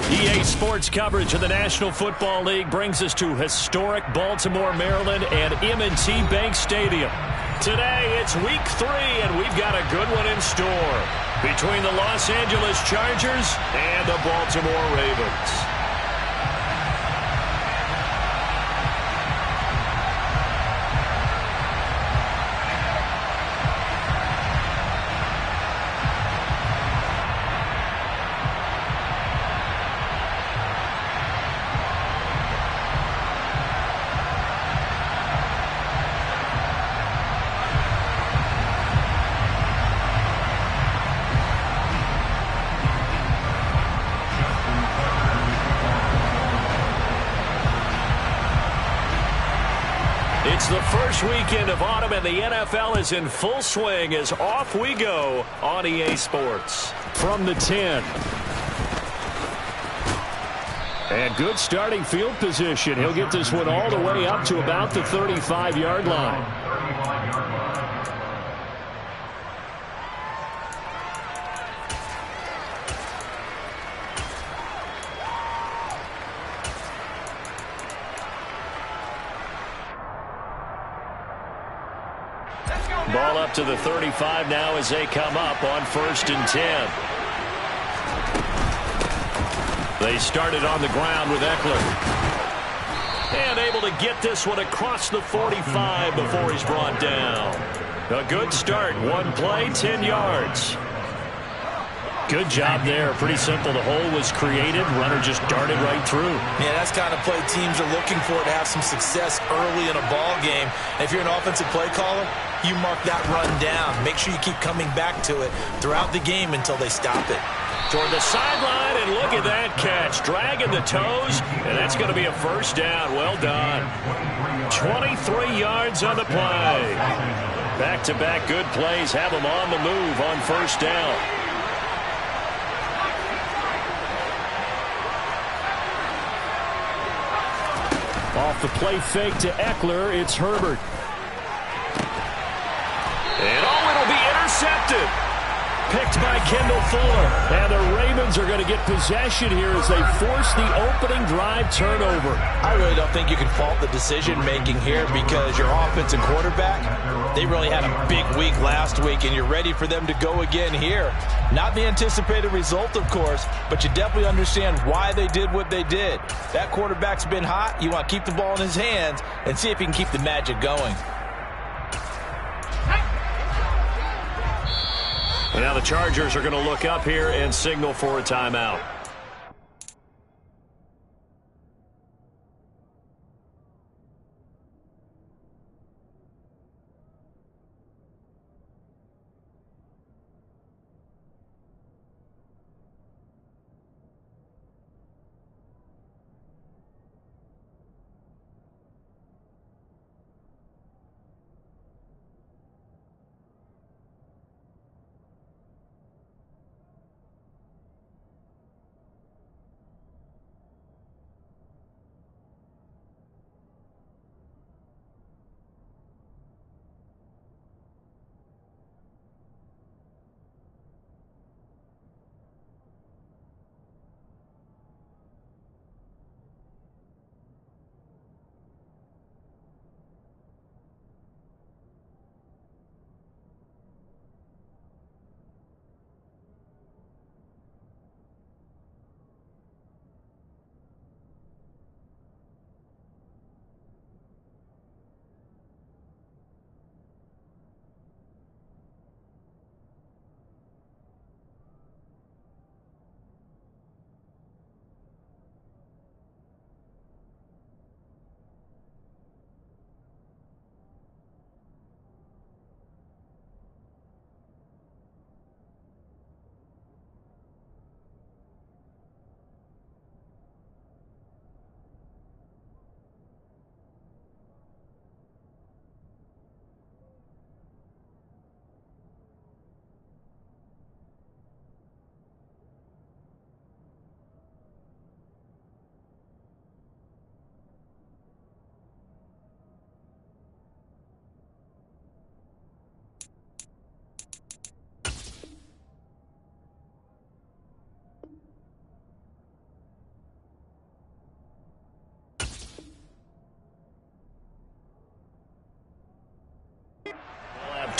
EA Sports coverage of the National Football League brings us to historic Baltimore, Maryland, and M&T Bank Stadium. Today, it's Week 3, and we've got a good one in store between the Los Angeles Chargers and the Baltimore Ravens. It's the first weekend of autumn, and the NFL is in full swing as off we go on EA Sports. From the 10. And good starting field position. He'll get this one all the way up to about the 35-yard line. Ball up to the 35 now as they come up on 1st and 10. They started on the ground with Ekeler. And able to get this one across the 45 before he's brought down. A good start. One play, 10 yards. Good job there. Pretty simple. The hole was created. Runner just darted right through. Yeah, that's the kind of play teams are looking for to have some success early in a ball game. And if you're an offensive play caller, you mark that run down. Make sure you keep coming back to it throughout the game until they stop it. Toward the sideline, and look at that catch. Dragging the toes, and that's going to be a first down. Well done. 23 yards on the play. Back-to-back good plays have them on the move on 1st down. Off the play fake to Ekeler, it's Herbert. And it'll be intercepted. Picked by Kendall Fuller. And the Ravens are going to get possession here as they force the opening drive turnover. I really don't think you can fault the decision-making here because your offensive quarterback, they really had a big week last week, and you're ready for them to go again here. Not the anticipated result, of course, but you definitely understand why they did what they did. That quarterback's been hot. You want to keep the ball in his hands and see if he can keep the magic going. And now the Chargers are going to look up here and signal for a timeout.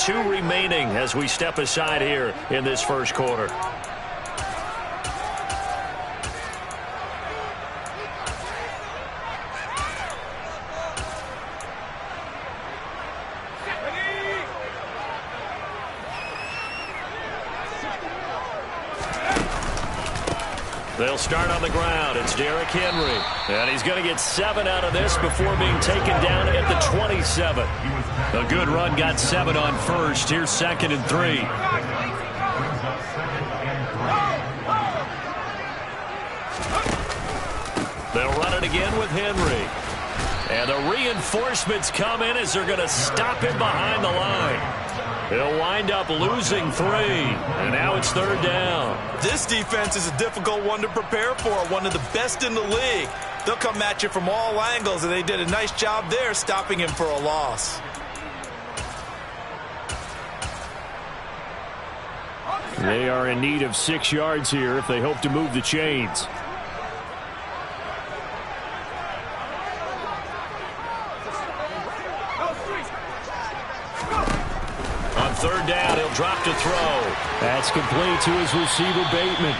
2 remaining as we step aside here in this first quarter. They'll start on the ground. It's Derrick Henry. And he's going to get 7 out of this before being taken down at the 27. A good run got 7 on first. Here's 2nd and 3. They'll run it again with Henry. And the reinforcements come in as they're going to stop him behind the line. He'll wind up losing 3, and now it's 3rd down. This defense is a difficult one to prepare for, one of the best in the league. They'll come at you from all angles, and they did a nice job there stopping him for a loss. They are in need of 6 yards here if they hope to move the chains. On 3rd down, he'll drop to throw. That's complete to his receiver, Bateman.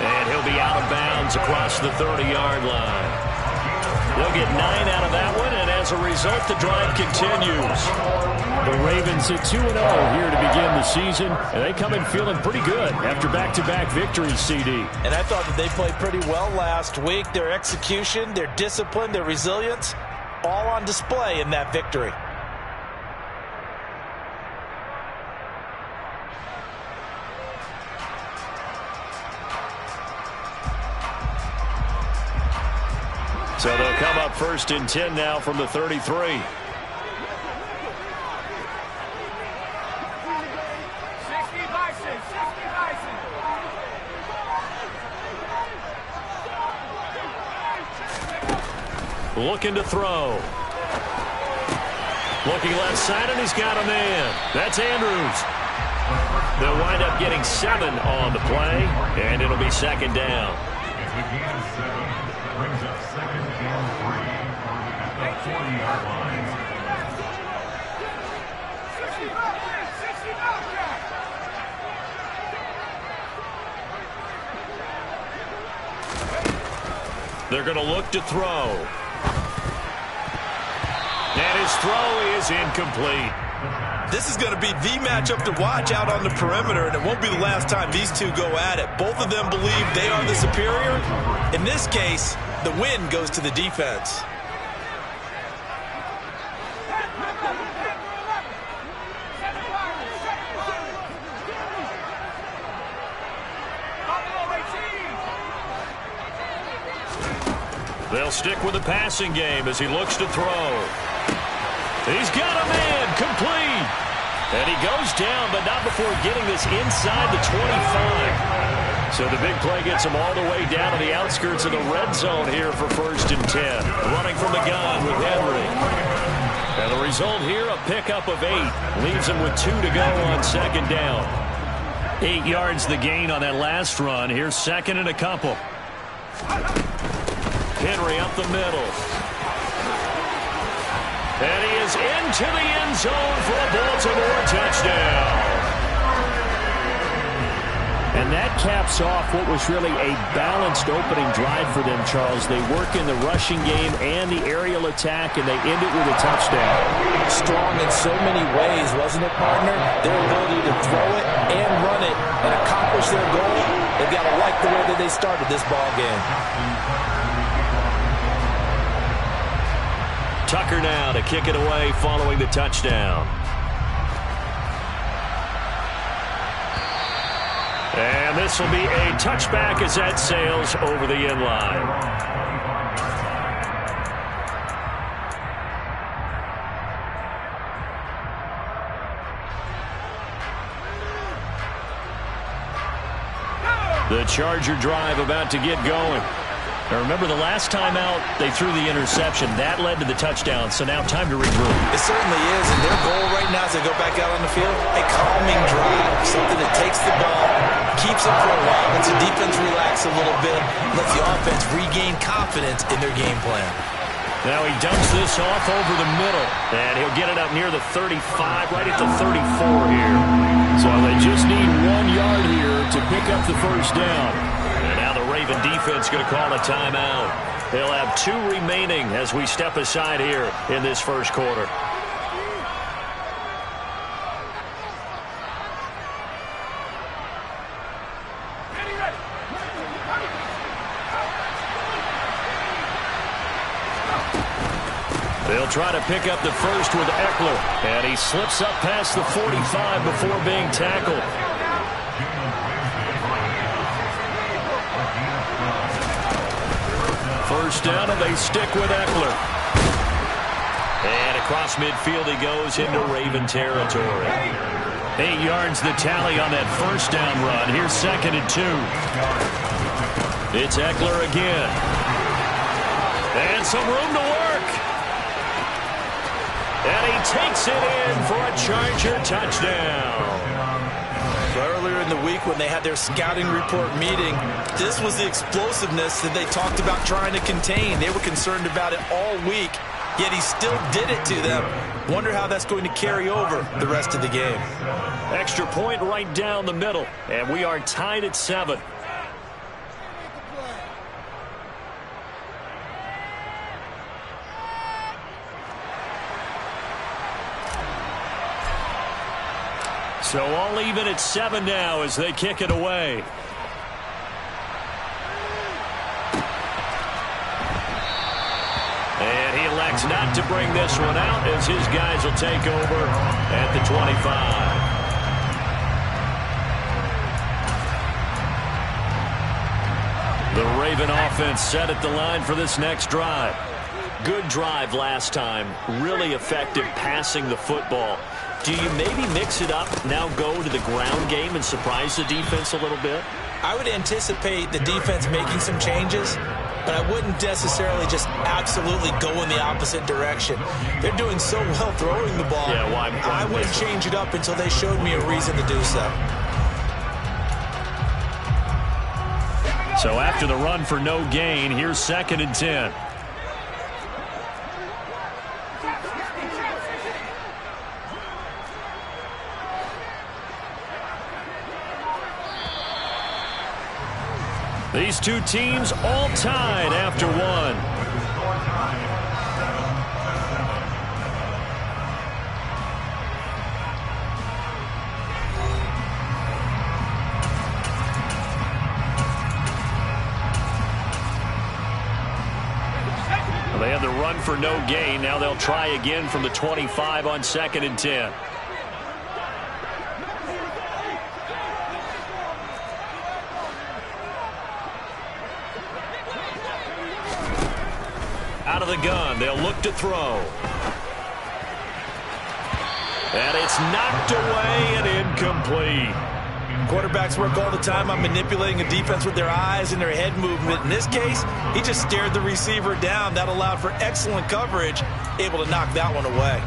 And he'll be out of bounds across the 30-yard line. They'll get 9 out of that one, and as a result, the drive continues. The Ravens at 2-0 here to begin the season, and they come in feeling pretty good after back-to-back victories, CD. And I thought that they played pretty well last week. Their execution, their discipline, their resilience, all on display in that victory. So they'll come up 1st and 10 now from the 33. Looking to throw. Looking left side, and he's got a man. That's Andrews. They'll wind up getting 7 on the play, and it'll be 2nd down. Brings up 2nd and 3 at the 40-yard line. They're going to look to throw. And his throw is incomplete. This is going to be the matchup to watch out on the perimeter, and it won't be the last time these two go at it. Both of them believe they are the superior. In this case, the win goes to the defense. They'll stick with the passing game as he looks to throw. He's got a man, complete. And he goes down, but not before getting this inside the 25. So the big play gets him all the way down to the outskirts of the red zone here for 1st and 10. Running from the gun with Henry. And the result here, a pickup of 8. Leaves him with 2 to go on 2nd down. 8 yards the gain on that last run. Here's 2nd and a couple. Henry up the middle. And he is into the end zone for a Baltimore touchdown. And that caps off what was really a balanced opening drive for them, Charles. They work in the rushing game and the aerial attack, and they end it with a touchdown. Strong in so many ways, wasn't it, partner? Their ability to throw it and run it and accomplish their goal. They've got to like the way that they started this ball game. Tucker now to kick it away following the touchdown. And this will be a touchback as that sails over the end line. The Charger drive about to get going. Now remember, the last time out, they threw the interception. That led to the touchdown, so now time to regroup. It certainly is, and their goal right now as they go back out on the field, a calming drive, something that takes the ball, keeps it for a while, lets the defense relax a little bit, lets the offense regain confidence in their game plan. Now he dumps this off over the middle, and he'll get it up near the 35, right at the 34 here. So they just need 1 yard here to pick up the first down. And now the Raven defense going to call a timeout. They'll have 2 remaining as we step aside here in this first quarter. They'll try to pick up the first with Ekeler, and he slips up past the 45 before being tackled. First down, and they stick with Ekeler. And across midfield he goes into Raven territory. 8 yards the tally on that first down run. Here's 2nd and 2. It's Ekeler again. And some room to work. And he takes it in for a Charger touchdown. Earlier in the week when they had their scouting report meeting, this was the explosiveness that they talked about trying to contain. They were concerned about it all week, yet he still did it to them. Wonder how that's going to carry over the rest of the game. Extra point right down the middle, and we are tied at 7. So all even at 7 now as they kick it away. And he elects not to bring this one out as his guys will take over at the 25. The Raven offense set at the line for this next drive. Good drive last time. Really effective passing the football. Do you maybe mix it up, now go to the ground game and surprise the defense a little bit? I would anticipate the defense making some changes, but I wouldn't necessarily just absolutely go in the opposite direction. They're doing so well throwing the ball. Yeah, why I wouldn't change it up until they showed me a reason to do so. So after the run for no gain, here's 2nd and 10. These two teams all tied after 1. Well, they had the run for no gain. Now they'll try again from the 25 on 2nd and 10. Out of the gun, they'll look to throw. And it's knocked away and incomplete. Quarterbacks work all the time on manipulating a defense with their eyes and their head movement. In this case, he just stared the receiver down. That allowed for excellent coverage, able to knock that one away.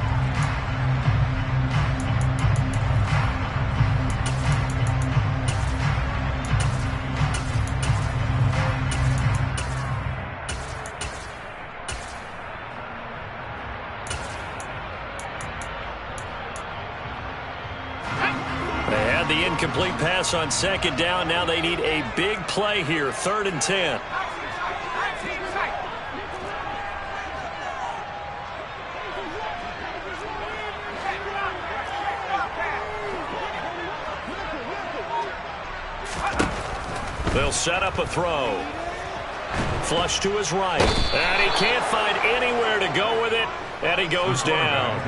The incomplete pass on 2nd down. Now they need a big play here. 3rd and 10. They'll set up a throw. Flush to his right. And he can't find anywhere to go with it. And he goes down.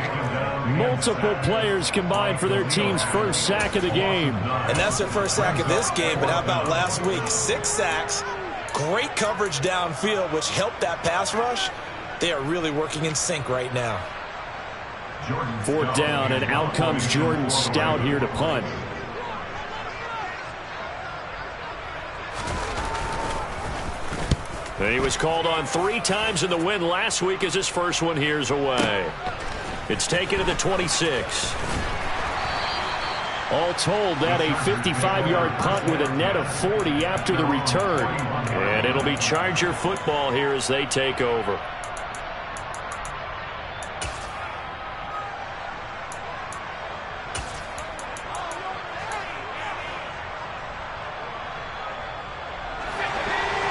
Multiple players combined for their team's first sack of the game. And that's their first sack of this game, but how about last week? 6 sacks, great coverage downfield, which helped that pass rush. They are really working in sync right now. 4th down, and out comes Jordan Stout here to punt. He was called on 3 times in the win last week as his first one here's away. It's taken to the 26. All told, that a 55-yard punt with a net of 40 after the return. And it'll be Charger football here as they take over.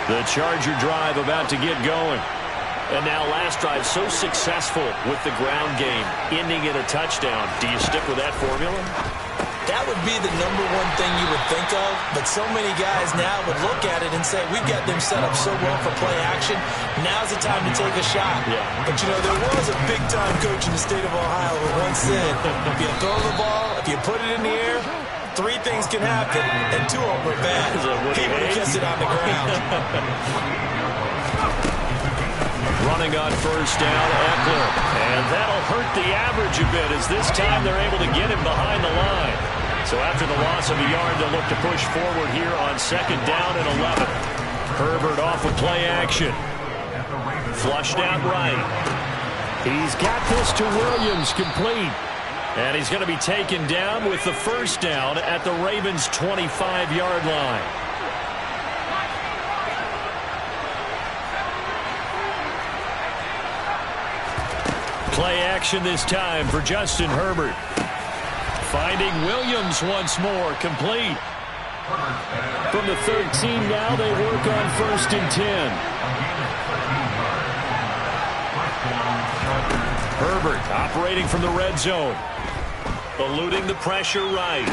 The Charger drive about to get going. And now last drive so successful with the ground game, ending in a touchdown. Do you stick with that formula? That would be the number one thing you would think of, but so many guys now would look at it and say, we've got them set up so well for play action, now's the time to take a shot. Yeah. But, you know, there was a big-time coach in the state of Ohio who once said, if you throw the ball, if you put it in the air, 3 things can happen, and 2 of them are bad. He would have kept it on the ground. Running on first down, Eckler. And that'll hurt the average a bit as this time they're able to get him behind the line. So after the loss of a yard, they'll look to push forward here on second down and 11. Herbert off of play action. Flushed out right. He's got this to Williams, complete. And he's going to be taken down with the first down at the Ravens' 25-yard line. Play action this time for Justin Herbert. Finding Williams once more, complete. From the 13 now, they work on first and 10. Herbert operating from the red zone. Eluding the pressure right.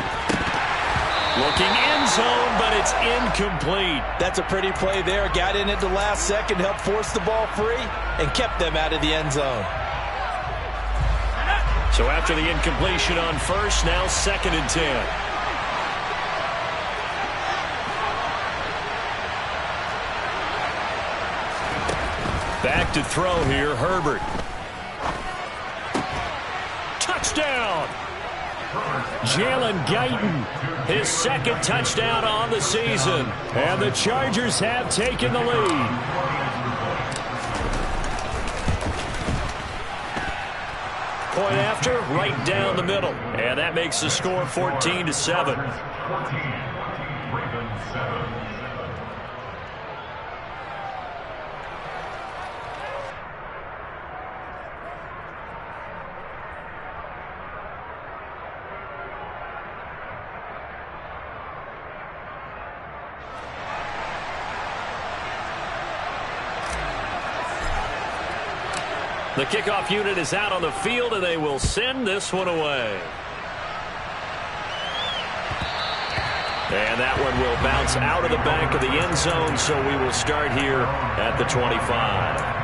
Looking end zone, but it's incomplete. That's a pretty play there. Got in at the last second, helped force the ball free, and kept them out of the end zone. So after the incompletion on first, now second and 10. Back to throw here, Herbert. Touchdown! Jalen Guyton, his second touchdown on the season. And the Chargers have taken the lead. Point after, right down the middle. And that makes the score 14-7. The kickoff unit is out on the field, and they will send this one away. And that one will bounce out of the back of the end zone, so we will start here at the 25.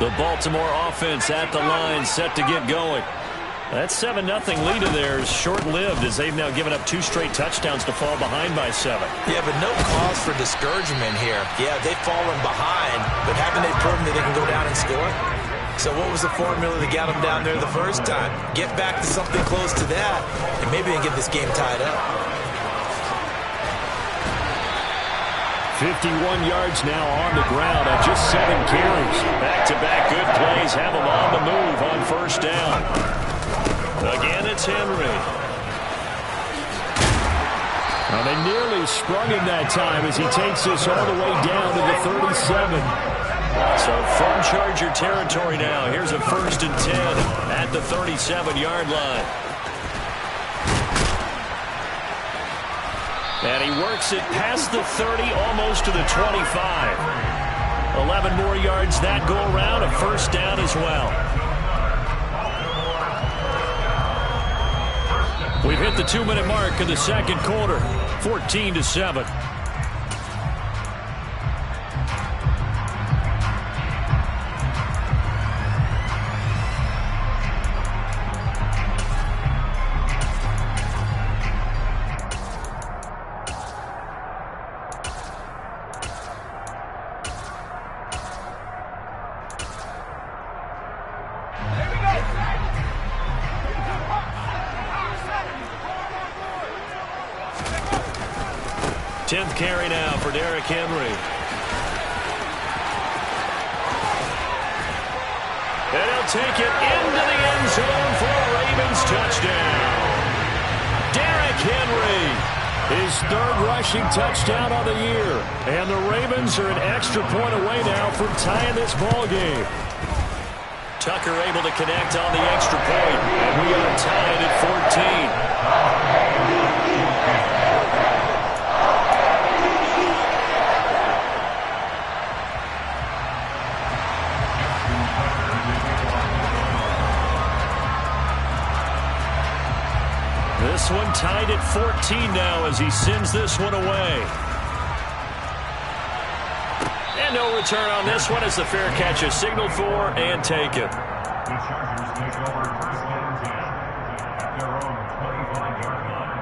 The Baltimore offense at the line, set to get going. That 7-0 lead of theirs short-lived as they've now given up 2 straight touchdowns to fall behind by 7. Yeah, but no cause for discouragement here. Yeah, they've fallen behind, but haven't they proven that they can go down and score? So what was the formula that got them down there the first time? Get back to something close to that, and maybe they get this game tied up. 51 yards now on the ground at just 7 carries. Back-to-back good plays have them on the move on first down. Again, it's Henry. Now they nearly sprung him that time as he takes this all the way down to the 37. So from Charger territory now, here's a first and 10 at the 37-yard line. And he works it past the 30, almost to the 25. 11 more yards that go around, a first down as well. We've hit the 2-minute mark of the second quarter, 14-7. Tenth carry now for Derrick Henry. And he'll take it into the end zone for a Ravens touchdown. Derrick Henry His third rushing touchdown on the year. And the Ravens are an extra point away now from tying this ball game. Tucker able to connect on the extra point. And we are tied at 14. This one tied at 14 now as he sends this one away. And no return on this one as the fair catch is signaled for and taken. The Chargers take over first and 10 at their own 25-yard line.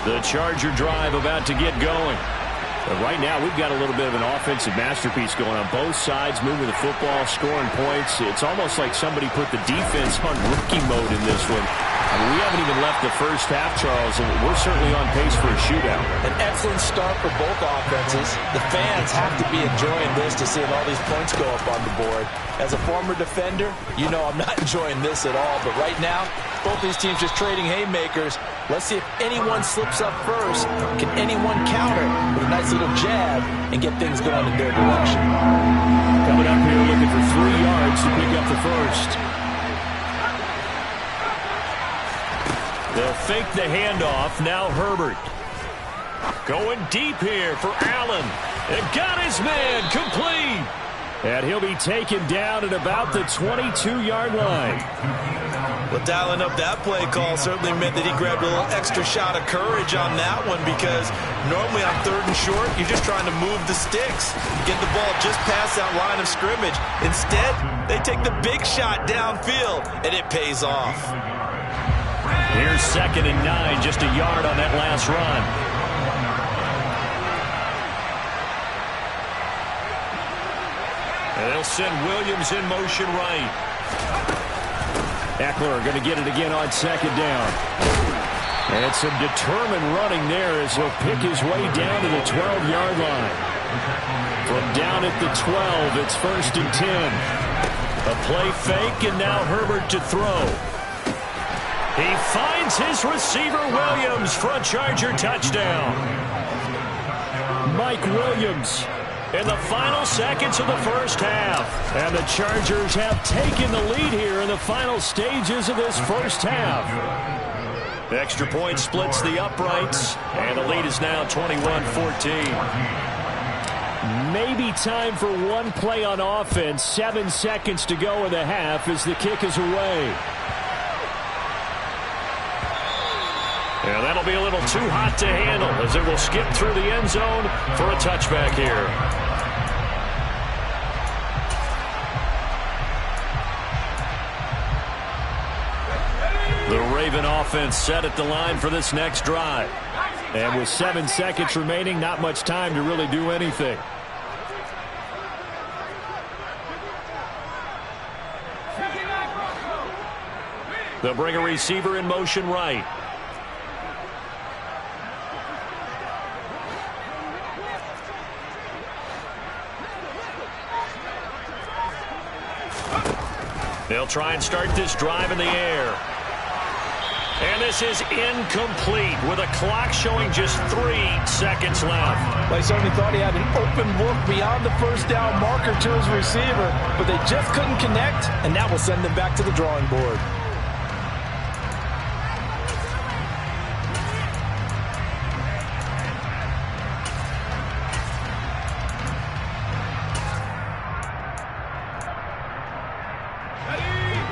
The Charger drive about to get going. But right now, we've got a little bit of an offensive masterpiece going on both sides, moving the football, scoring points. It's almost like somebody put the defense on rookie mode in this one. I mean, we haven't even left the first half, Charles, and we're certainly on pace for a shootout. An excellent start for both offenses. The fans have to be enjoying this to seeing all these points go up on the board. As a former defender, you know I'm not enjoying this at all. But right now, both these teams just trading haymakers. Let's see if anyone slips up first. Can anyone counter with a nice little jab and get things going in their direction? Coming up here looking for 3 yards to pick up the first. They'll fake the handoff. Now Herbert. Going deep here for Allen. And got his man complete. And he'll be taken down at about the 22-yard line. Well, dialing up that play call certainly meant that he grabbed a little extra shot of courage on that one, because normally on 3rd and short, you're just trying to move the sticks, get the ball just past that line of scrimmage. Instead, they take the big shot downfield, and it pays off. Here's 2nd and 9, just a yard on that last run. And they'll send Williams in motion right. Eckler going to get it again on 2nd down. And some determined running there as he'll pick his way down to the 12-yard line. From down at the 12, it's 1st and 10. A play fake, and now Herbert to throw. He finds his receiver, Williams, for a Charger touchdown. Mike Williams in the final seconds of the first half. And the Chargers have taken the lead here in the final stages of this first half. The extra point splits the uprights, and the lead is now 21-14. Maybe time for one play on offense. 7 seconds to go in the half as the kick is away. And that'll be a little too hot to handle as it will skip through the end zone for a touchback here. The Raven offense set at the line for this next drive. And with 7 seconds remaining, not much time to really do anything. They'll bring a receiver in motion right. They'll try and start this drive in the air. And this is incomplete with a clock showing just 3 seconds left. Well, he certainly thought he had an open look beyond the first down marker to his receiver, but they just couldn't connect, and that will send them back to the drawing board.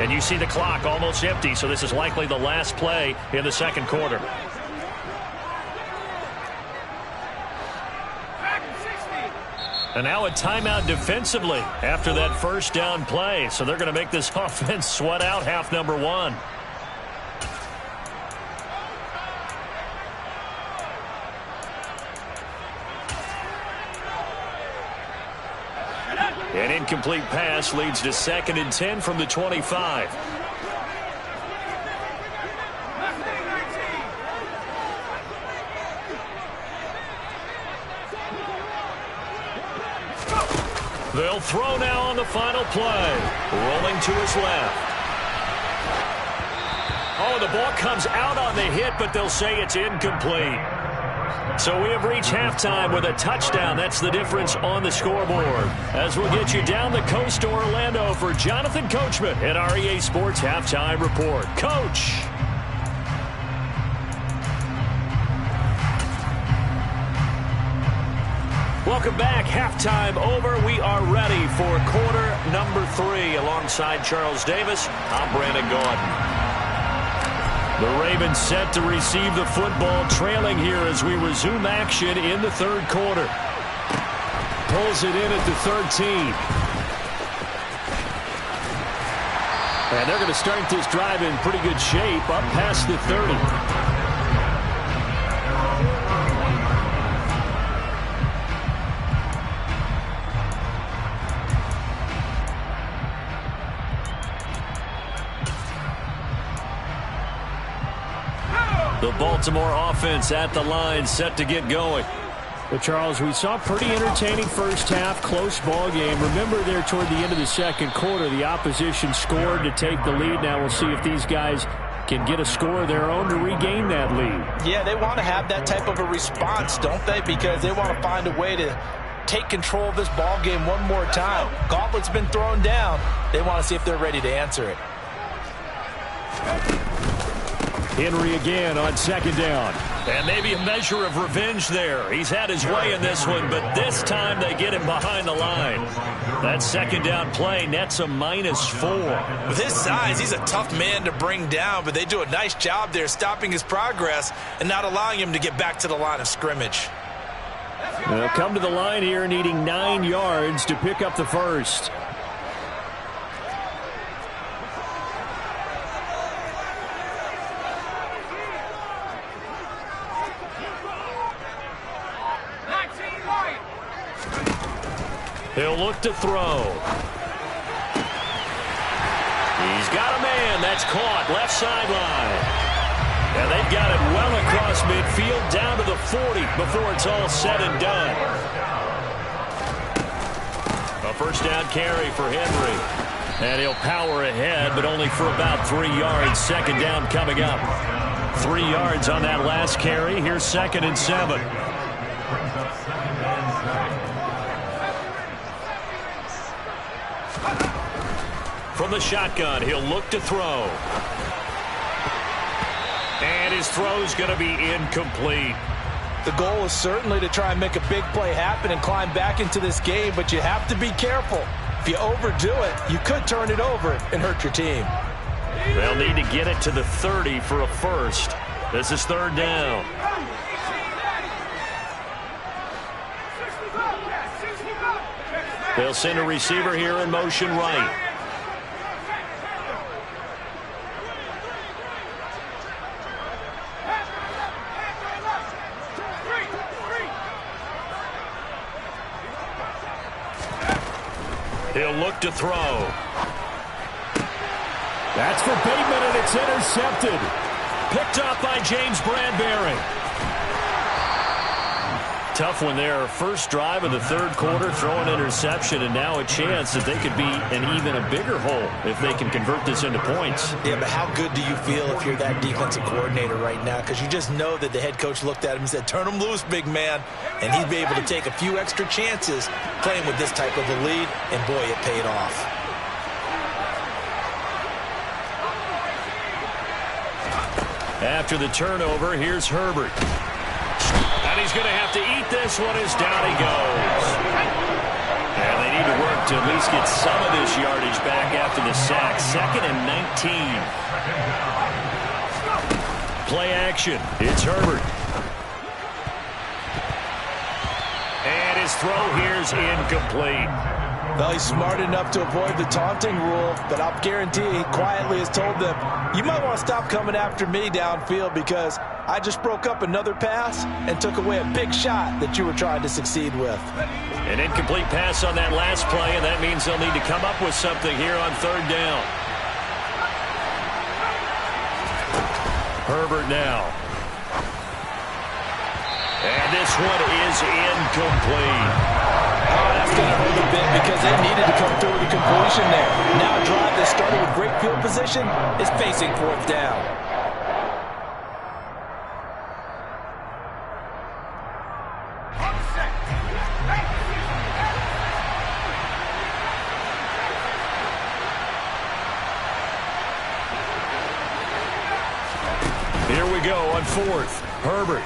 And you see the clock almost empty, so this is likely the last play in the second quarter. And now a timeout defensively after that first down play. So they're going to make this offense sweat out half number 1. An incomplete pass leads to 2nd and 10 from the 25. They'll throw now on the final play. Rolling to his left. Oh, the ball comes out on the hit, but they'll say it's incomplete. So we have reached halftime with a touchdown. That's the difference on the scoreboard. As we'll get you down the coast to Orlando for Jonathan Coachman at our EA Sports Halftime Report. Coach. Welcome back. Halftime over. We are ready for quarter number 3. Alongside Charles Davis, I'm Brandon Gaudin. The Ravens set to receive the football, trailing here as we resume action in the third quarter. Pulls it in at the 13. And they're going to start this drive in pretty good shape, up past the 30. The Baltimore offense at the line, set to get going. Well, Charles, we saw a pretty entertaining first half, close ball game. Remember there toward the end of the second quarter, the opposition scored to take the lead. Now we'll see if these guys can get a score of their own to regain that lead. Yeah, they want to have that type of a response, don't they? Because they want to find a way to take control of this ball game one more time. Gauntlet's been thrown down. They want to see if they're ready to answer it. Henry again on second down. And maybe a measure of revenge there. He's had his way in this one, but this time they get him behind the line. That second down play nets a -4. With his size, he's a tough man to bring down, but they do a nice job there stopping his progress and not allowing him to get back to the line of scrimmage. They'll come to the line here needing 9 yards to pick up the first. He'll look to throw. He's got a man. That's caught. Left sideline. And they've got it well across midfield down to the 40 before it's all said and done. A first down carry for Henry. And he'll power ahead, but only for about 3 yards. Second down coming up. 3 yards on that last carry. Here's 2nd and 7. From the shotgun, he'll look to throw. And his throw's going to be incomplete. The goal is certainly to try and make a big play happen and climb back into this game, but you have to be careful. If you overdo it, you could turn it over and hurt your team. They'll need to get it to the 30 for a first. This is 3rd down. They'll send a receiver here in motion right. He'll look to throw. That's for Bateman, and it's intercepted. Picked up by James Bradbury. Tough one there. First drive of the third quarter, throw an interception, and now a chance that they could be in even a bigger hole if they can convert this into points. Yeah, but how good do you feel if you're that defensive coordinator right now? Because you just know that the head coach looked at him and said, turn him loose, big man. And he'd be able to take a few extra chances playing with this type of a lead, and boy, it paid off. After the turnover, here's Herbert. And he's going to have to eat this one as down he goes. And they need to work to at least get some of this yardage back after the sack. 2nd and 19. Play action. It's Herbert. And his throw here's incomplete. Well, he's smart enough to avoid the taunting rule, but I'll guarantee he quietly has told them, you might want to stop coming after me downfield because I just broke up another pass and took away a big shot that you were trying to succeed with. An incomplete pass on that last play, and that means they'll need to come up with something here on 3rd down. Herbert now. And this one is incomplete. Oh, that's going to hurt a bit because they needed to come through with a completion there. Now a drive that started with great field position is facing 4th down. go on fourth. Herbert.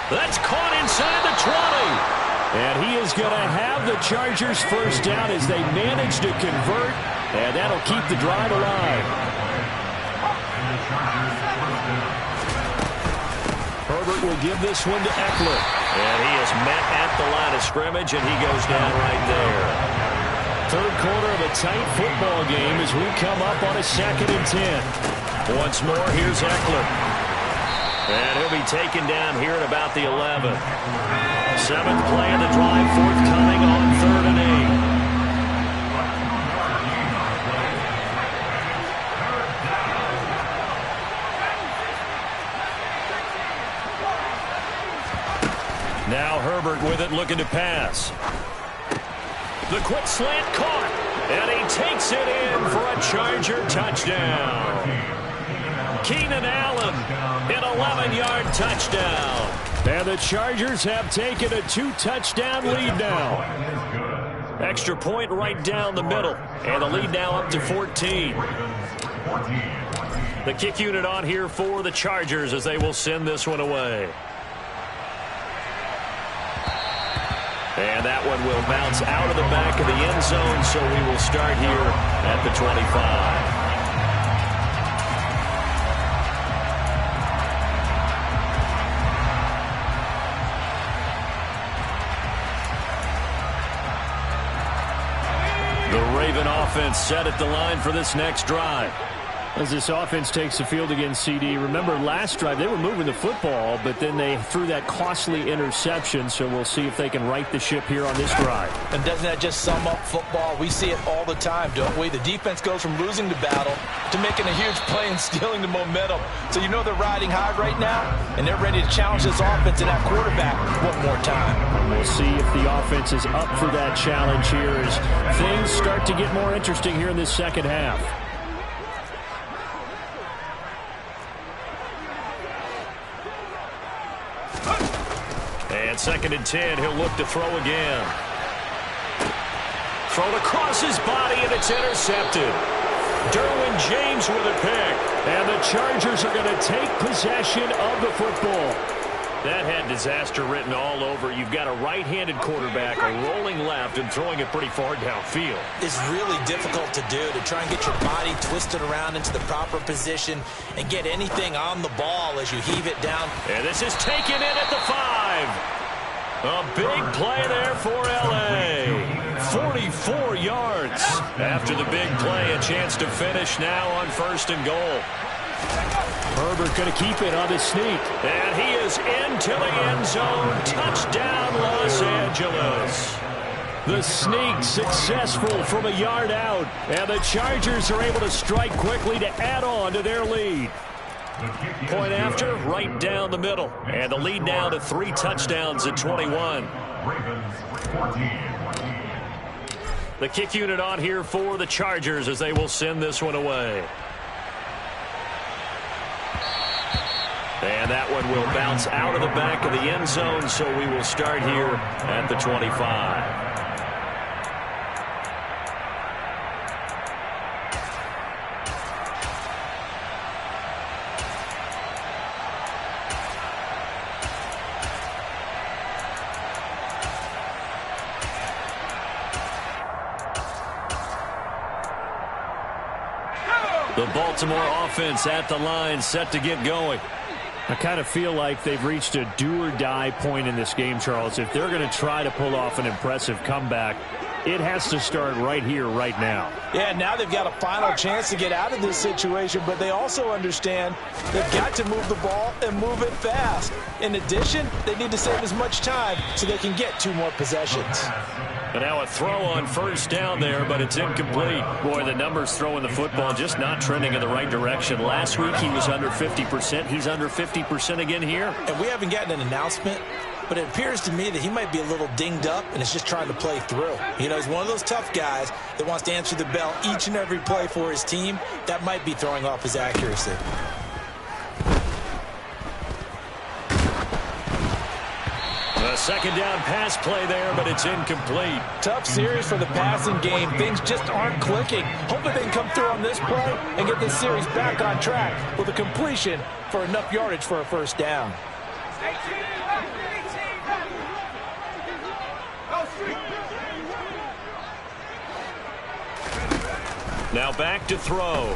That's caught inside the 20. And he is going to have the Chargers first down as they manage to convert. And that'll keep the drive alive. Herbert will give this one to Eckler. And he is met at the line of scrimmage, and he goes down right there. Third quarter of a tight football game as we come up on a 2nd and 10. Once more, here's Eckler. And he'll be taken down here at about the 11. 7th play of the drive forthcoming on 3rd and 8. Now Herbert with it, looking to pass. The quick slant caught, and he takes it in for a Charger touchdown. Keenan Allen, an 11-yard touchdown. And the Chargers have taken a 2-touchdown lead now. Extra point right down the middle, and the lead now up to 14. The kick unit on here for the Chargers as they will send this one away. And that one will bounce out of the back of the end zone, so we will start here at the 25. The Raven offense set at the line for this next drive. As this offense takes the field against CD, remember last drive they were moving the football, but then they threw that costly interception, so we'll see if they can right the ship here on this drive. And doesn't that just sum up football? We see it all the time, don't we? The defense goes from losing the battle to making a huge play and stealing the momentum. So you know they're riding high right now, and they're ready to challenge this offense and that quarterback one more time. And we'll see if the offense is up for that challenge here as things start to get more interesting here in this second half. And 2nd and 10, he'll look to throw again. Thrown across his body, and it's intercepted. Derwin James with a pick. And the Chargers are going to take possession of the football. That had disaster written all over. You've got a right-handed quarterback, a rolling left, and throwing it pretty far downfield. It's really difficult to do, to try and get your body twisted around into the proper position and get anything on the ball as you heave it down. And this is taken in at the 5. A big play there for L.A. 44 yards. After the big play, a chance to finish now on 1st and goal. Herbert going to keep it on the sneak. And he is into the end zone. Touchdown, Los Angeles. The sneak successful from a yard out. And the Chargers are able to strike quickly to add on to their lead. Point after, right down the middle. And the lead now to 3 touchdowns at 21. The kick unit on here for the Chargers as they will send this one away. And that one will bounce out of the back of the end zone, so we will start here at the 25. The Baltimore offense at the line, set to get going. I kind of feel like they've reached a do-or-die point in this game, Charles. If they're going to try to pull off an impressive comeback, it has to start right here, right now. Yeah, now they've got a final chance to get out of this situation, but they also understand they've got to move the ball and move it fast. In addition, they need to save as much time so they can get 2 more possessions. And now a throw on 1st down there, but it's incomplete. Boy, the numbers throwing the football just not trending in the right direction. Last week he was under 50%. He's under 50% again here. And we haven't gotten an announcement, but it appears to me that he might be a little dinged up and is just trying to play through. You know, he's one of those tough guys that wants to answer the bell each and every play for his team. That might be throwing off his accuracy. A second down pass play there, but it's incomplete. Tough series for the passing game. Things just aren't clicking. Hoping they can come through on this play and get this series back on track with a completion for enough yardage for a first down. Now back to throw.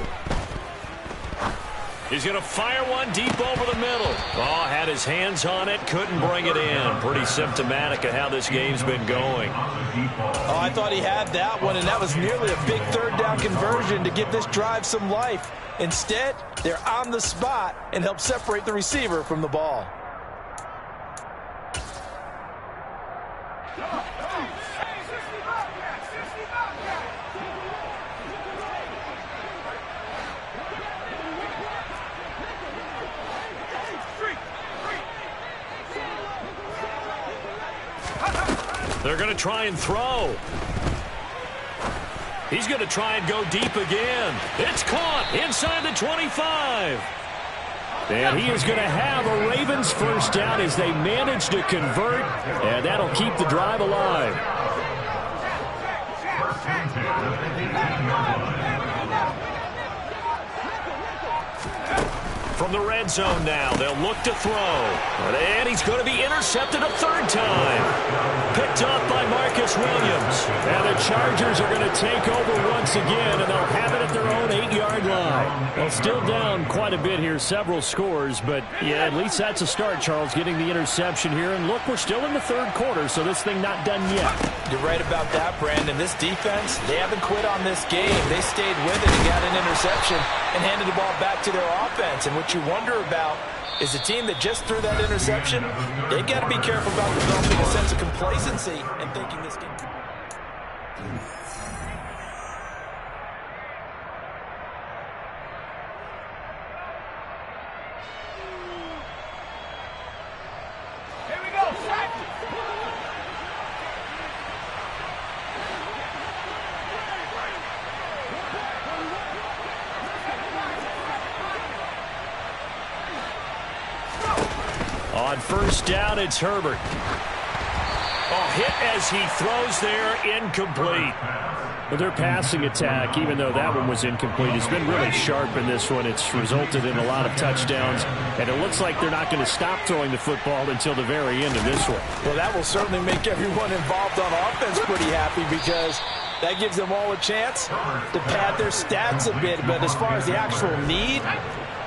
He's going to fire one deep over the middle. Oh, had his hands on it, couldn't bring it in. Pretty symptomatic of how this game's been going. Oh, I thought he had that one, and that was nearly a big third down conversion to give this drive some life. Instead, they're on the spot and help separate the receiver from the ball. They're going to try and throw. He's going to try and go deep again. It's caught inside the 25. And he is going to have a Ravens first down as they manage to convert, and that'll keep the drive alive. From the red zone now, they'll look to throw. And he's going to be intercepted a third time. Picked up by Marcus Williams. And the Chargers are going to take over once again, and they'll have it at their own 8-yard line. Well, still down quite a bit here, several scores, but yeah, at least that's a start, Charles, getting the interception here. And look, we're still in the third quarter, so this thing not done yet. You're right about that, Brandon. This defense, they haven't quit on this game. They stayed with it and got an interception and handed the ball back to their offense. And what you wonder about is the team that just threw that interception, they got to be careful about developing a sense of complacency and thinking this game. Here we go, set! On first down, it's Herbert. Oh, hit as he throws there, incomplete. But their passing attack, even though that one was incomplete, has been really sharp in this one. It's resulted in a lot of touchdowns, and it looks like they're not going to stop throwing the football until the very end of this one. Well, that will certainly make everyone involved on offense pretty happy because that gives them all a chance to pad their stats a bit. But as far as the actual need,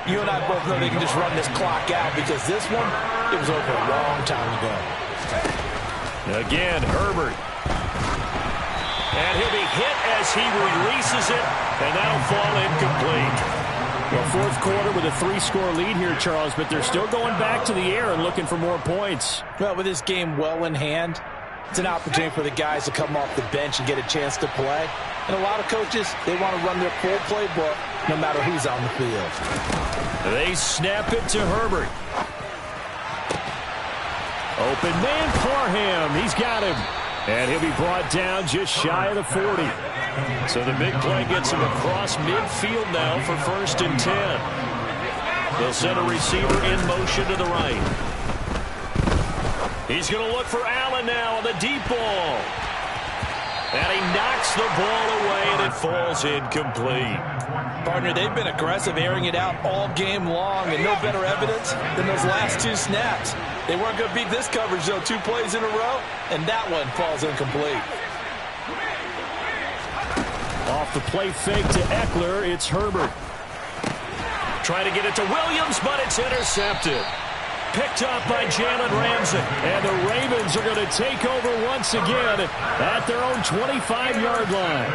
you and I both know they can just run this clock out because this one, it was over a long time ago. Again, Herbert. And he'll be hit as he releases it, and that'll fall incomplete. Well, fourth quarter with a 3-score lead here, Charles, but they're still going back to the air and looking for more points. Well, with this game well in hand, it's an opportunity for the guys to come off the bench and get a chance to play. And a lot of coaches, they want to run their full playbook no matter who's on the field. They snap it to Herbert. Open man for him. He's got him. And he'll be brought down just shy of the 40. So the big play gets him across midfield now for 1st and 10. They'll send a receiver in motion to the right. He's going to look for Allen now on the deep ball. And he knocks the ball away, and it falls incomplete. Partner, they've been aggressive, airing it out all game long, and no better evidence than those last 2 snaps. They weren't going to beat this coverage, though, 2 plays in a row, and that one falls incomplete. Off the play fake to Eckler, it's Herbert. Trying to get it to Williams, but it's intercepted. Picked up by Jalen Ramsey. And the Ravens are going to take over once again at their own 25-yard line.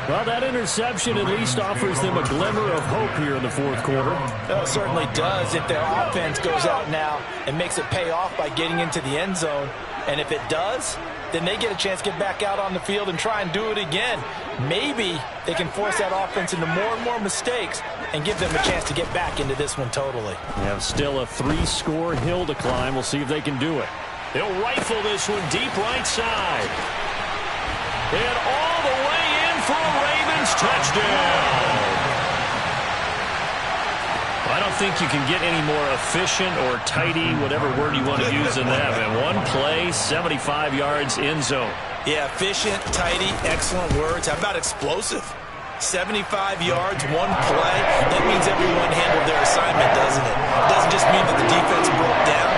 Well, that interception at least offers them a glimmer of hope here in the fourth quarter. Well, it certainly does if their offense goes out now and makes it pay off by getting into the end zone. And if it does, then they get a chance to get back out on the field and try and do it again. Maybe they can force that offense into more and more mistakes and give them a chance to get back into this one totally. They have still a 3-score hill to climb. We'll see if they can do it. They'll rifle this one deep right side. And all the way in for a Ravens touchdown. I don't think you can get any more efficient or tidy, whatever word you want to use in that. And one play, 75 yards in zone. Yeah, efficient, tidy, excellent words. How about explosive? 75 yards, one play. That means everyone handled their assignment, doesn't it? It doesn't just mean that the defense broke down.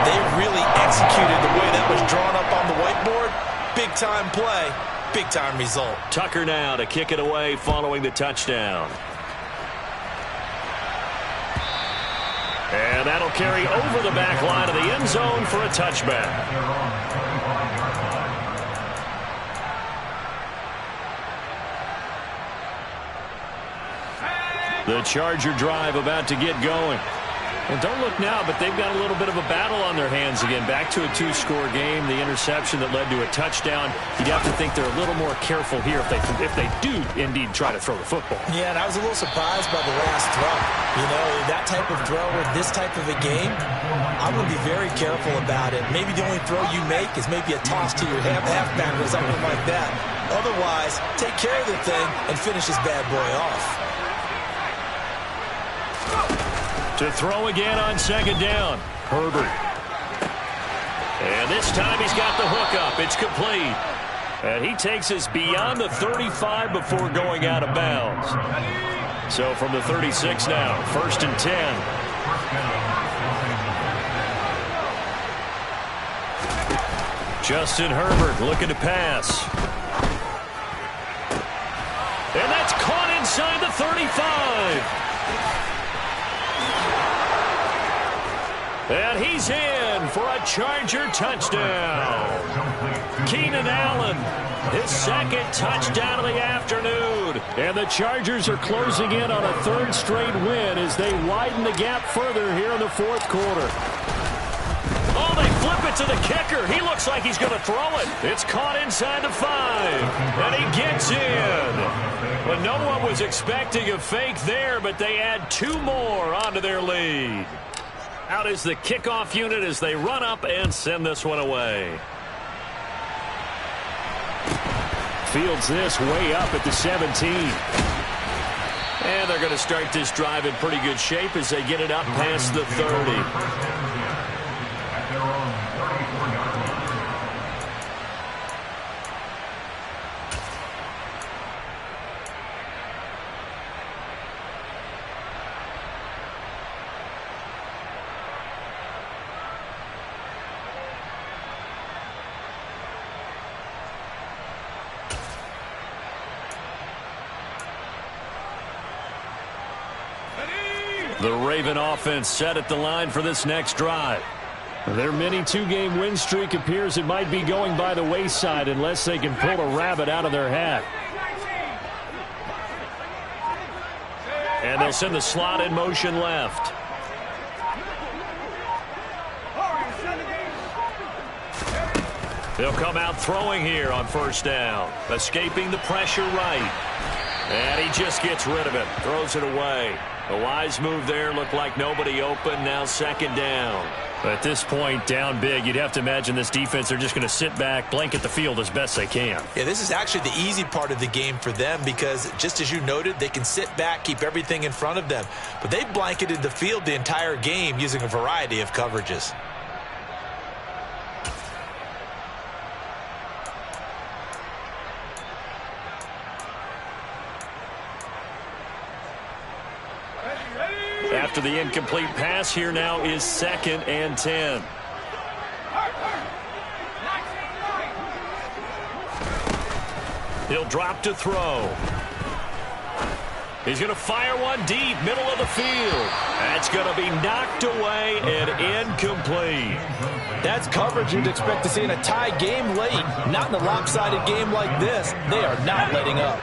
They really executed the way that was drawn up on the whiteboard. Big-time play, big-time result. Tucker now to kick it away following the touchdown. And that'll carry over the back line of the end zone for a touchback. The Charger drive about to get going. And don't look now, but they've got a little bit of a battle on their hands again. Back to a two-score game. The interception that led to a touchdown. You'd have to think they're a little more careful here if they do indeed try to throw the football. Yeah, and I was a little surprised by the last throw. You know, that type of throw with this type of a game, I'm going to be very careful about it. Maybe the only throw you make is maybe a toss to your halfback or something like that. Otherwise, take care of the thing and finish this bad boy off. To throw again on second down. Herbert. And this time he's got the hook up. It's complete. And he takes us beyond the 35 before going out of bounds. So from the 36 now, 1st and 10. Justin Herbert looking to pass. And that's caught inside the 35. And he's in for a Charger touchdown. Keenan Allen, his second touchdown of the afternoon. And the Chargers are closing in on a third straight win as they widen the gap further here in the fourth quarter. Oh, they flip it to the kicker. He looks like he's going to throw it. It's caught inside the 5. And he gets in. But no one was expecting a fake there, but they add 2 more onto their lead. Out is the kickoff unit as they run up and send this one away. Fields this way up at the 17. And they're going to start this drive in pretty good shape as they get it up past the 30. The Raven offense set at the line for this next drive. Their mini 2-game win streak appears it might be going by the wayside unless they can pull a rabbit out of their hat. And they'll send the slot in motion left. They'll come out throwing here on first down. Escaping the pressure right. And he just gets rid of it. Throws it away. A wise move there. Looked like nobody open. Now second down. At this point, down big, you'd have to imagine this defense, they're just going to sit back, blanket the field as best they can. Yeah, this is actually the easy part of the game for them because, just as you noted, they can sit back, keep everything in front of them. But they've blanketed the field the entire game using a variety of coverages. After the incomplete pass, here now is 2nd and 10. He'll drop to throw. He's going to fire one deep, middle of the field. That's going to be knocked away and incomplete. That's coverage you'd expect to see in a tie game late. Not in a lopsided game like this. They are not letting up.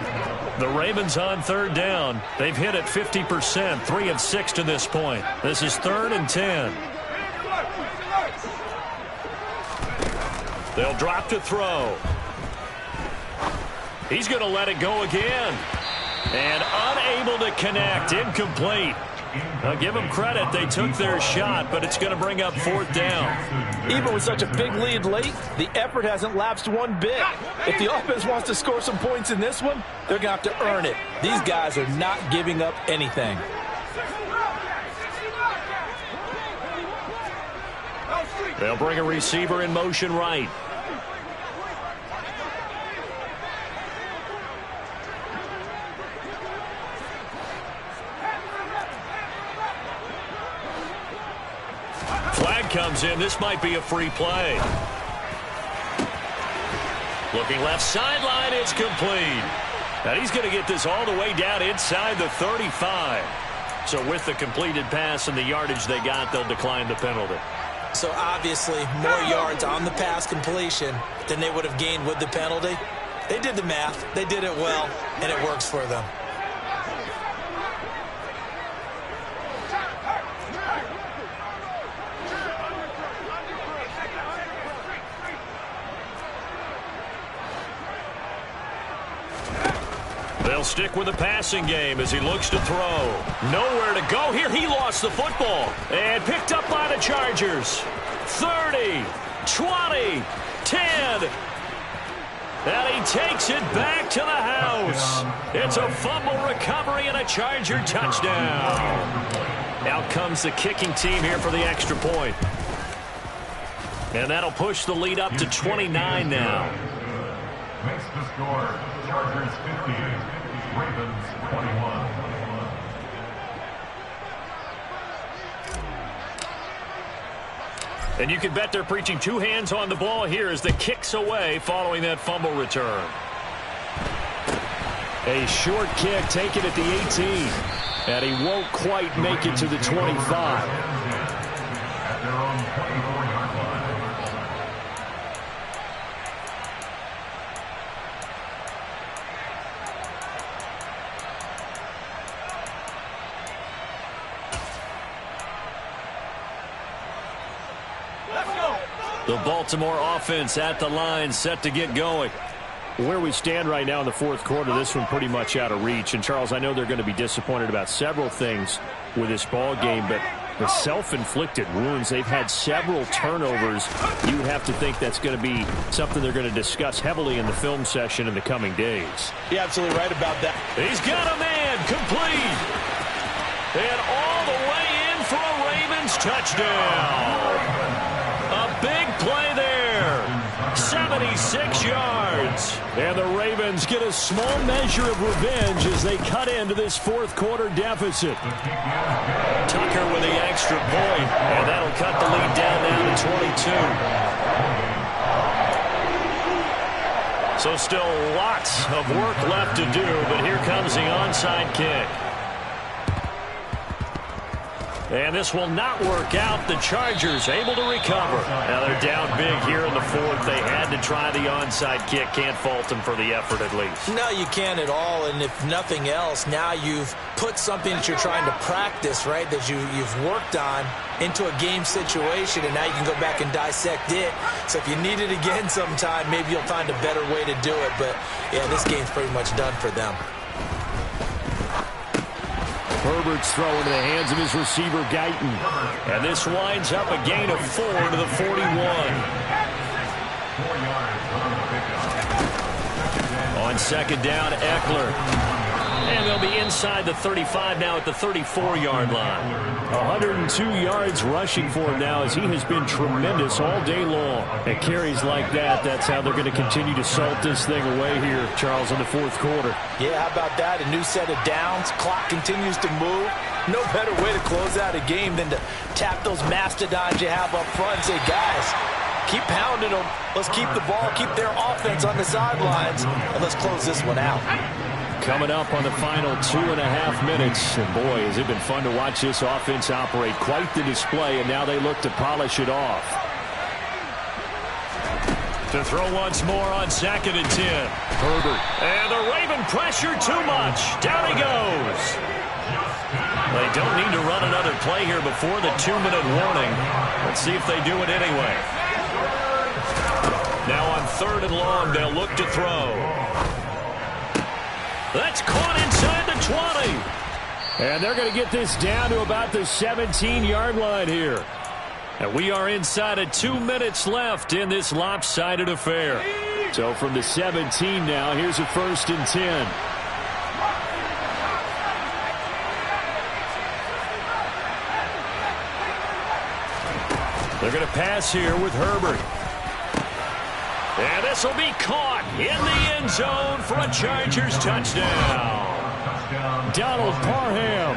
The Ravens on third down. They've hit it 50%, 3 of 6 to this point. This is 3rd and 10. They'll drop to throw. He's going to let it go again. And unable to connect. Incomplete. I'll give them credit. They took their shot, but it's going to bring up 4th down. Even with such a big lead late, the effort hasn't lapsed one bit. If the offense wants to score some points in this one, they're going to have to earn it. These guys are not giving up anything. They'll bring a receiver in motion right. Flag comes in. This might be a free play. Looking left sideline. It's complete. And he's going to get this all the way down inside the 35. So with the completed pass and the yardage they got, they'll decline the penalty. So obviously more yards on the pass completion than they would have gained with the penalty. They did the math. They did it well, and it works for them. They'll stick with the passing game as he looks to throw. Nowhere to go here. He lost the football and picked up by the Chargers. 30, 20, 10. And he takes it back to the house. It's a fumble recovery and a Charger touchdown. Out comes the kicking team here for the extra point. And that'll push the lead up to 29 now. Makes the score. Chargers 58, Ravens 21. And you can bet they're preaching two hands on the ball here as the kick's away following that fumble return. A short kick taken at the 18. And he won't quite make it to the 25. At their own 24-yard line. The Baltimore offense at the line, set to get going. Where we stand right now in the fourth quarter, this one pretty much out of reach. And, Charles, I know they're going to be disappointed about several things with this ball game, but the self-inflicted wounds, they've had several turnovers. You would have to think that's going to be something they're going to discuss heavily in the film session in the coming days. You're absolutely right about that. He's got a man complete. And all the way in for a Ravens touchdown. A big play there. 76 yards. And the Ravens get a small measure of revenge as they cut into this fourth quarter deficit. Tucker with the extra point, and that'll cut the lead down now to 22. So still lots of work left to do, but here comes the onside kick. And this will not work out. The Chargers able to recover. Now they're down big here in the fourth. They had to try the onside kick. Can't fault them for the effort at least. No, you can't at all. And if nothing else, now you've put something that you're trying to practice, right, that you've worked on into a game situation, and now you can go back and dissect it. So if you need it again sometime, maybe you'll find a better way to do it. But, yeah, this game's pretty much done for them. Herbert's throw into the hands of his receiver, Guyton. And this winds up a gain of 4 to the 41. 4 yards on the pickup. On second down, Eckler. And they'll be inside the 35 now at the 34-yard line. 102 yards rushing for him now as he has been tremendous all day long. And carries like that, that's how they're going to continue to salt this thing away here, Charles, in the fourth quarter. Yeah, how about that? A new set of downs. Clock continues to move. No better way to close out a game than to tap those mastodons you have up front and say, guys, keep pounding them. Let's keep the ball, keep their offense on the sidelines, and let's close this one out. Coming up on the final 2.5 minutes. And, boy, has it been fun to watch this offense operate. Quite the display, and now they look to polish it off. To throw once more on 2nd and 10. Herbert. And the Raven pressure too much. Down he goes. They don't need to run another play here before the 2-minute warning. Let's see if they do it anyway. Now on 3rd and long, they'll look to throw. That's caught inside the 20. And they're going to get this down to about the 17-yard line here. And we are inside of 2 minutes left in this lopsided affair. So from the 17 now, here's a 1st and 10. They're going to pass here with Herbert. And this will be caught in the end zone for a Chargers touchdown. Donald Parham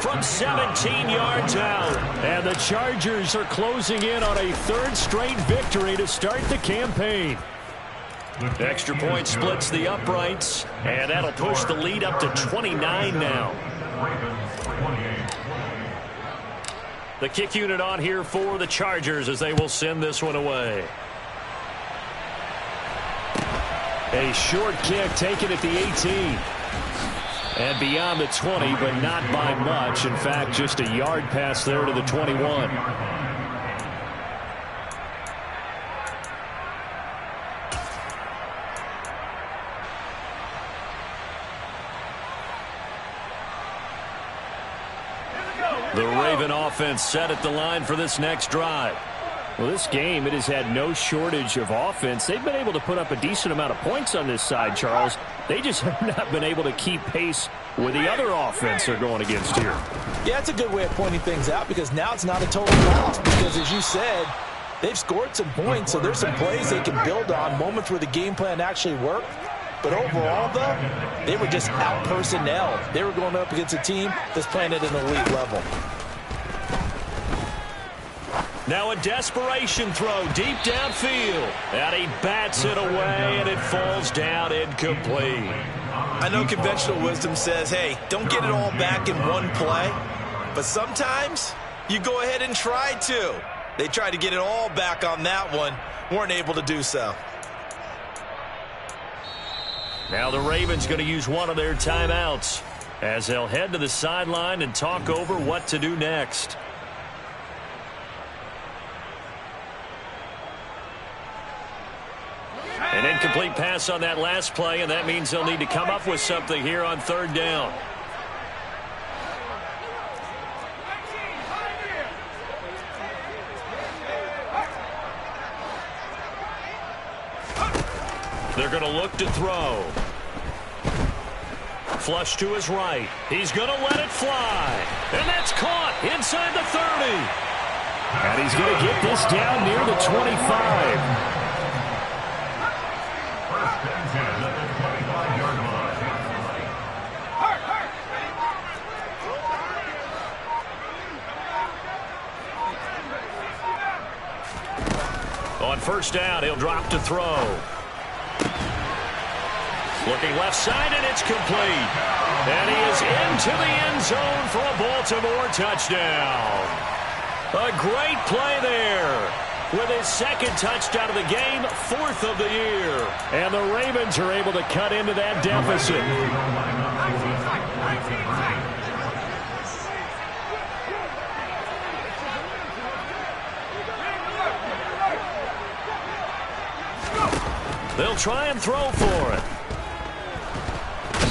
from 17 yards out. And the Chargers are closing in on a third straight victory to start the campaign. Extra point splits the uprights, and that'll push the lead up to 29 now. The kick unit on here for the Chargers as they will send this one away. A short kick taken at the 18. And beyond the 20, but not by much. In fact, just a yard pass there to the 21. The Raven offense set at the line for this next drive. Well, this game, it has had no shortage of offense. They've been able to put up a decent amount of points on this side, Charles. They just have not been able to keep pace with the other offense they're going against here. Yeah, it's a good way of pointing things out because now it's not a total loss because, as you said, they've scored some points, so there's some plays they can build on, moments where the game plan actually worked. But overall, though, they were just out-personnel. They were going up against a team that's playing at an elite level. Now a desperation throw deep downfield. And he bats it away, and it falls down incomplete. I know conventional wisdom says, hey, don't get it all back in one play. But sometimes you go ahead and try to. They tried to get it all back on that one. Weren't able to do so. Now the Ravens going to use one of their timeouts as they'll head to the sideline and talk over what to do next. An incomplete pass on that last play, and that means they'll need to come up with something here on third down. They're going to look to throw. Flush to his right. He's going to let it fly. And that's caught inside the 30. And he's going to get this down near the 25. On first down, he'll drop to throw. Looking left side, and it's complete. And he is into the end zone for a Baltimore touchdown. A great play there. With his second touchdown of the game, fourth of the year. And the Ravens are able to cut into that deficit. They'll try and throw for it.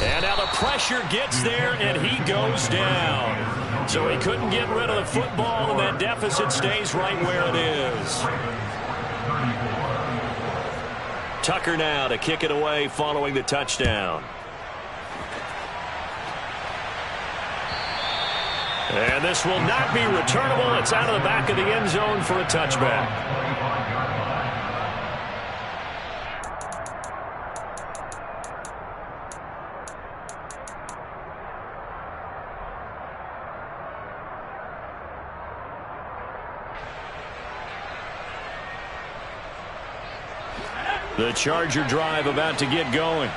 And now the pressure gets there, and he goes down. So he couldn't get rid of the football, and that deficit stays right where it is. Tucker now to kick it away following the touchdown. And this will not be returnable. It's out of the back of the end zone for a touchback. The Charger drive about to get going.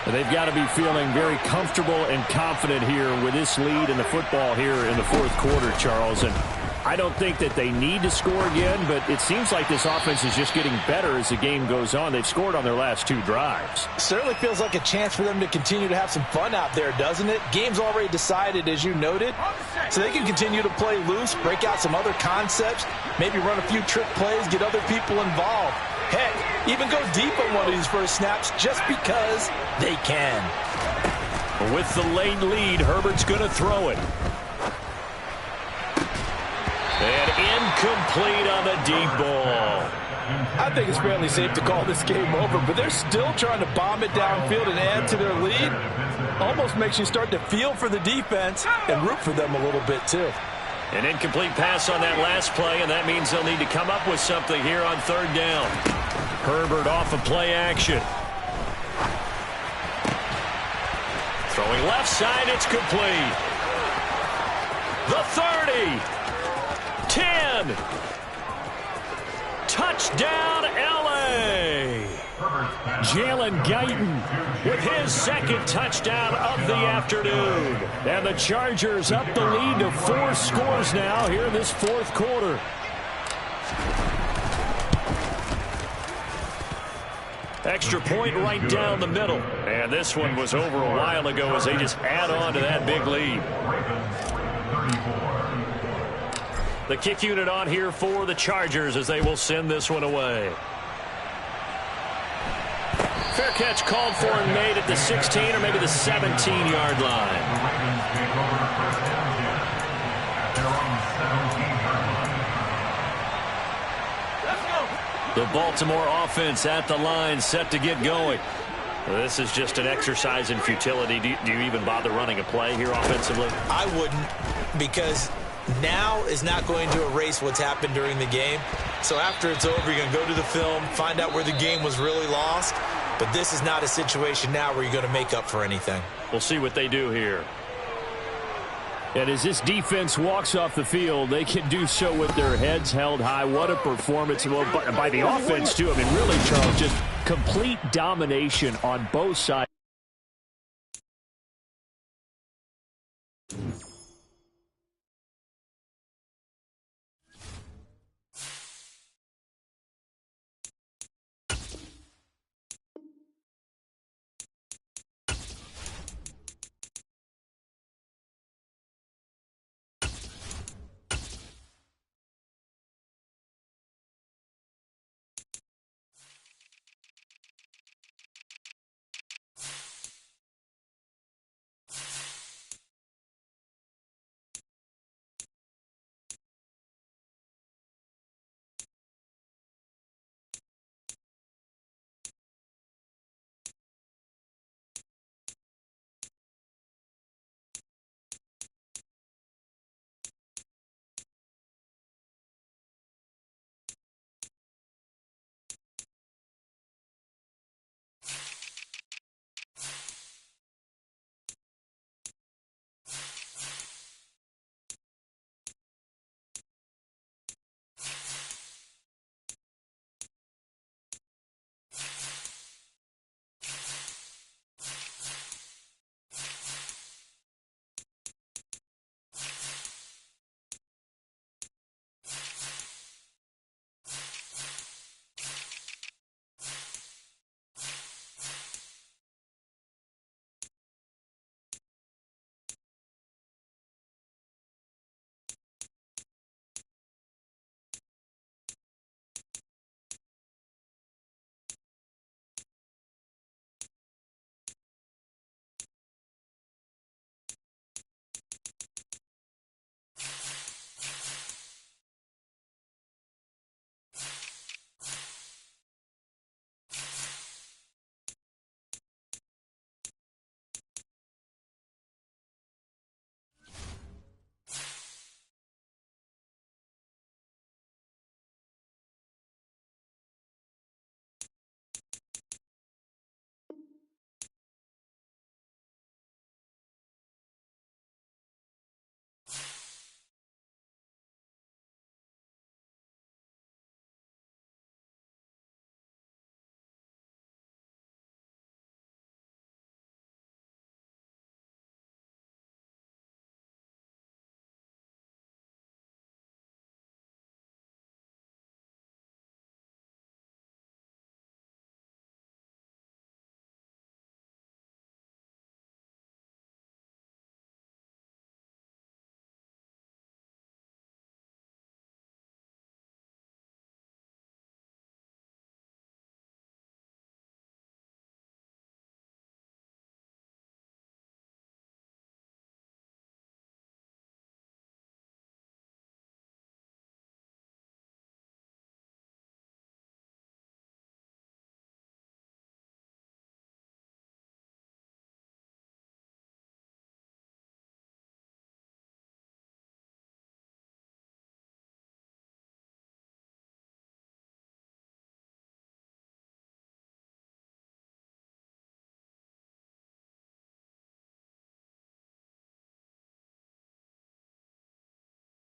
They've got to be feeling very comfortable and confident here with this lead in the football here in the fourth quarter, Charles. And I don't think that they need to score again, but it seems like this offense is just getting better as the game goes on. They've scored on their last two drives. Certainly feels like a chance for them to continue to have some fun out there, doesn't it? Game's already decided, as you noted, so they can continue to play loose, break out some other concepts, maybe run a few trick plays, get other people involved. Heck, even go deep on one of these first snaps just because they can. With the late lead, Herbert's going to throw it. And incomplete on the deep ball. I think it's fairly safe to call this game over, but they're still trying to bomb it downfield and add to their lead. Almost makes you start to feel for the defense and root for them a little bit, too. An incomplete pass on that last play, and that means they'll need to come up with something here on third down. Herbert off of play action. Throwing left side, it's complete. The 30. 10. Touchdown, L.A. Jalen Guyton with his second touchdown of the afternoon. And the Chargers up the lead to 4 scores now here in this fourth quarter. Extra point right down the middle. And this one was over a while ago as they just add on to that big lead. The kick unit on here for the Chargers as they will send this one away. Fair catch called for and made at the 16 or maybe the 17-yard line. The Baltimore offense at the line set to get going. This is just an exercise in futility. Do you even bother running a play here offensively? I wouldn't, because now is not going to erase what's happened during the game. So after it's over, you're going to go to the film, find out where the game was really lost. But this is not a situation now where you're going to make up for anything. We'll see what they do here. And as this defense walks off the field, they can do so with their heads held high. What a performance by the offense, too. I mean, really, Charles, just complete domination on both sides.